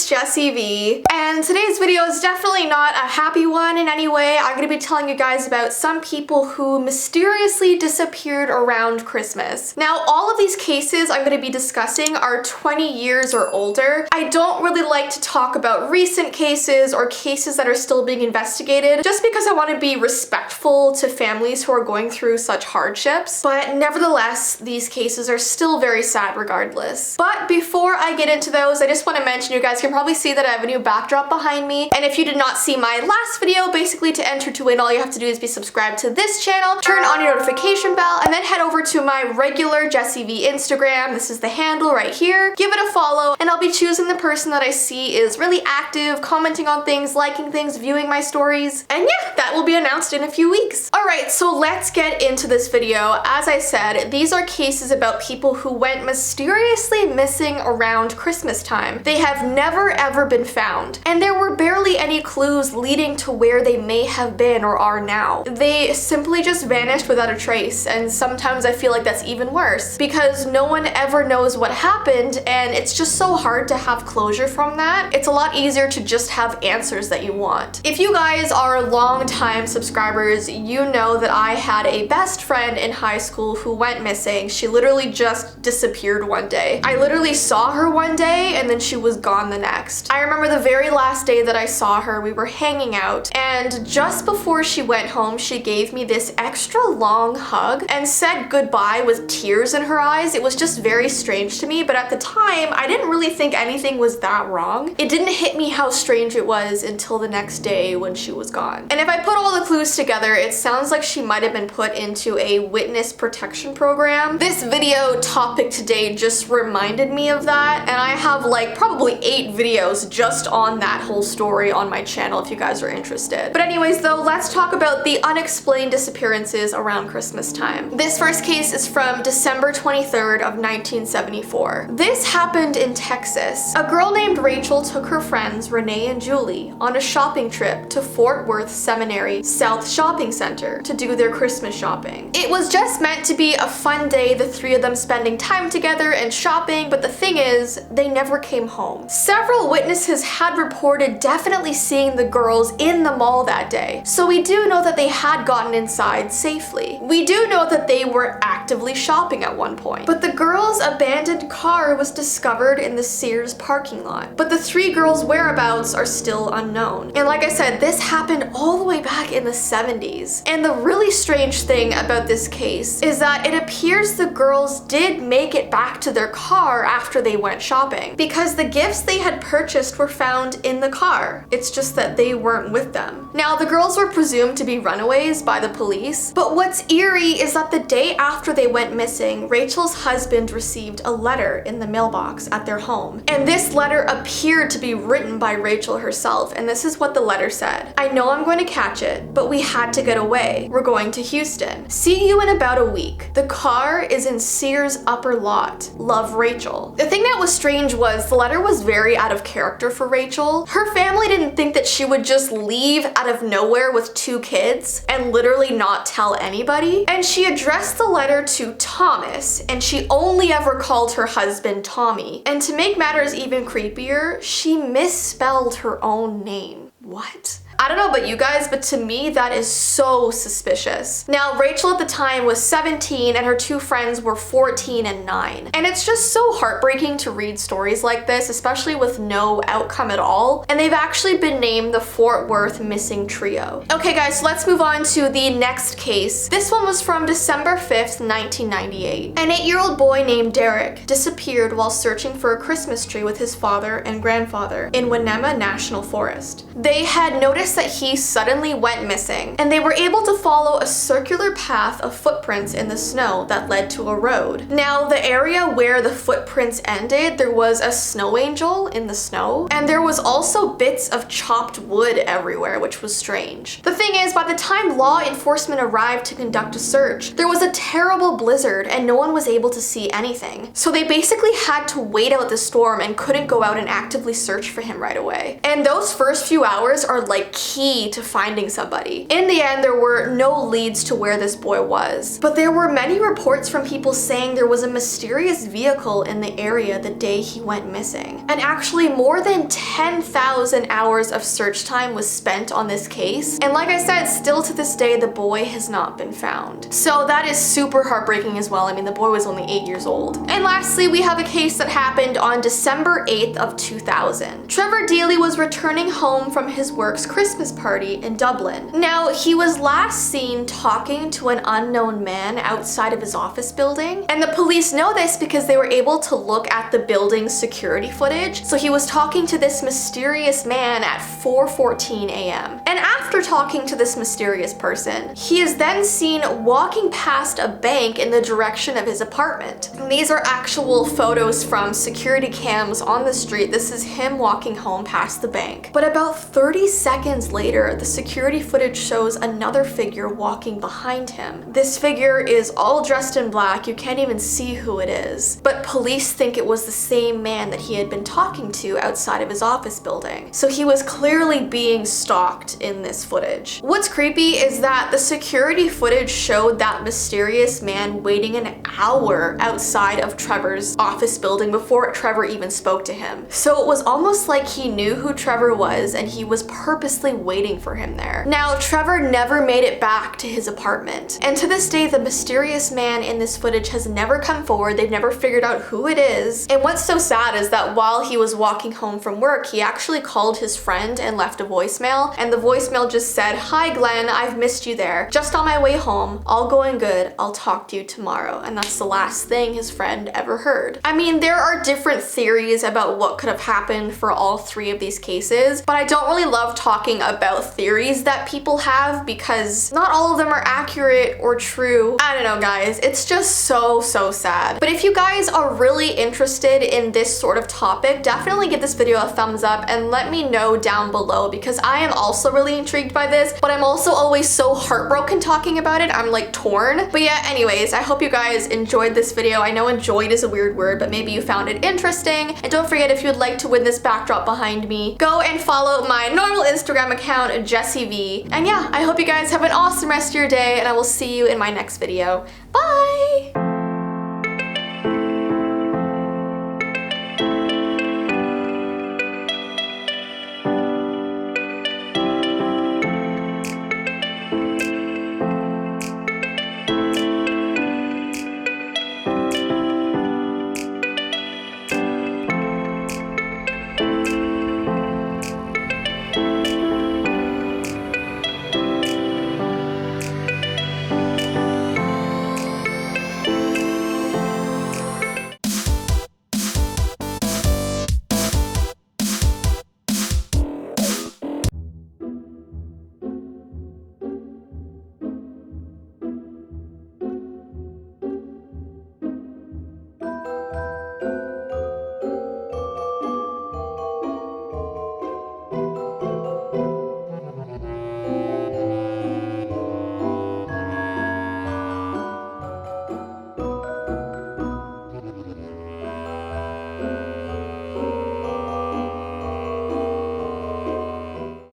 it's Jessii Vee, and today's video is definitely not a happy one in any way. I'm going to be telling you guys about some people who mysteriously disappeared around Christmas. Now, all of these cases I'm going to be discussing are 20 years or older. I don't really like to talk about recent cases or cases that are still being investigated, just because I want to be respectful to families who are going through such hardships. But nevertheless, these cases are still very sad regardless. But before I get into those, I just want to mention, you guys can probably see that I have a new backdrop behind me. And if you did not see my last video, basically to enter to win, all you have to do is be subscribed to this channel, turn on your notification bell, and then head over to my regular Jessii Vee Instagram. This is the handle right here. Give it a follow, and I'll be choosing the person that I see is really active, commenting on things, liking things, viewing my stories. And yeah, that will be announced in a few weeks. Alright, so let's get into this video. As I said, these are cases about people who went mysteriously missing around Christmas time. They have never ever been found, and there were barely any clues leading to where they may have been or are now. They simply just vanished without a trace, and sometimes I feel like that's even worse because no one ever knows what happened, and it's just so hard to have closure from that. It's a lot easier to just have answers that you want. If you guys are long-time subscribers, you know that I had a best friend in high school who went missing. She literally just disappeared one day. I literally saw her one day and then she was gone the next. I remember the very last day that I saw her, we were hanging out, and just before she went home, she gave me this extra long hug and said goodbye with tears in her eyes. It was just very strange to me, but at the time, I didn't really think anything was that wrong. It didn't hit me how strange it was until the next day when she was gone. And if I put all the clues together, it sounds like she might have been put into a witness protection program. This video topic today just reminded me of that, and I have like probably 8 videos just on that whole story on my channel if you guys are interested. But anyways though, let's talk about the unexplained disappearances around Christmas time. This first case is from December 23rd of 1974. This happened in Texas. A girl named Rachel took her friends Renee and Julie on a shopping trip to Fort Worth Seminary South Shopping Center to do their Christmas shopping. It was just meant to be a fun day, the three of them spending time together and shopping, but the thing is, they never came home. Several witnesses had reported definitely seeing the girls in the mall that day, so we do know that they had gotten inside safely. We do know that they were actively shopping at one point, but the girls' abandoned car was discovered in the Sears parking lot. But the 3 girls' whereabouts are still unknown. And like I said, this happened all the way back in the 70s. And the really strange thing about this case is that it appears the girls did make it back to their car after they went shopping, because the gifts they had purchased were found in the car. It's just that they weren't with them. Now, the girls were presumed to be runaways by the police, but what's eerie is that the day after they went missing, Rachel's husband received a letter in the mailbox at their home. And this letter appeared to be written by Rachel herself, and this is what the letter said. "I know I'm going to catch it, but we had to get away. We're going to Houston. See you in about a week. The car is in Sears upper lot. Love, Rachel." The thing that was strange was the letter was very out of character for Rachel. Her family didn't think that she would just leave out of nowhere with 2 kids and literally not tell anybody. And she addressed the letter to Thomas, and she only ever called her husband Tommy. And to make matters even creepier, she misspelled her own name. What? I don't know about you guys, but to me, that is so suspicious. Now, Rachel at the time was 17 and her 2 friends were 14 and 9. And it's just so heartbreaking to read stories like this, especially with no outcome at all. And they've actually been named the Fort Worth Missing Trio. Okay guys, so let's move on to the next case. This one was from December 5th, 1998. An 8-year-old boy named Derek disappeared while searching for a Christmas tree with his father and grandfather in Winema National Forest. They had noticed that he suddenly went missing, and they were able to follow a circular path of footprints in the snow that led to a road. Now, the area where the footprints ended, there was a snow angel in the snow, and there was also bits of chopped wood everywhere, which was strange. The thing is, by the time law enforcement arrived to conduct a search, there was a terrible blizzard and no one was able to see anything. So they basically had to wait out the storm and couldn't go out and actively search for him right away. And those first few hours are like key to finding somebody. In the end, there were no leads to where this boy was, but there were many reports from people saying there was a mysterious vehicle in the area the day he went missing. And actually, more than 10,000 hours of search time was spent on this case. And like I said, still to this day, the boy has not been found. So that is super heartbreaking as well. I mean, the boy was only 8 years old. And lastly, we have a case that happened on December 8th of 2000. Trevor Deely was returning home from his work's Christmas party in Dublin. Now, he was last seen talking to an unknown man outside of his office building. And the police know this because they were able to look at the building's security footage. So he was talking to this mysterious man at 4:14 a.m. And after talking to this mysterious person, he is then seen walking past a bank in the direction of his apartment. And these are actual photos from security cams on the street. This is him walking home past the bank. But about 30 seconds later, the security footage shows another figure walking behind him. This figure is all dressed in black. You can't even see who it is. But police think it was the same man that he had been talking to outside of his office building. So he was clearly being stalked in this footage. What's creepy is that the security footage showed that mysterious man waiting an hour outside of Trevor's office building before Trevor even spoke to him. So it was almost like he knew who Trevor was and he was purposely waiting for him there. Now, Trevor never made it back to his apartment. And to this day, the mysterious man in this footage has never come forward. They've never figured out who it is. And what's so sad is that while he was walking home from work, he actually called his friend and left a voicemail. And the voicemail just said, "Hi Glenn, I've missed you there. Just on my way home. All going good. I'll talk to you tomorrow." And that's the last thing his friend ever heard. I mean, there are different theories about what could have happened for all three of these cases, but I don't really love talking about theories that people have because not all of them are accurate or true. I don't know, guys. It's just so sad. But if you guys are really interested in this sort of topic, definitely give this video a thumbs up and let me know down below because I am also really intrigued by this, but I'm also always so heartbroken talking about it. I'm like torn. But yeah, anyways, I hope you guys enjoyed this video. I know enjoyed is a weird word, but maybe you found it interesting. And don't forget, if you would like to win this backdrop behind me, go and follow my normal Instagram account, Jessii Vee. And yeah, I hope you guys have an awesome rest of your day and I will see you in my next video. Bye!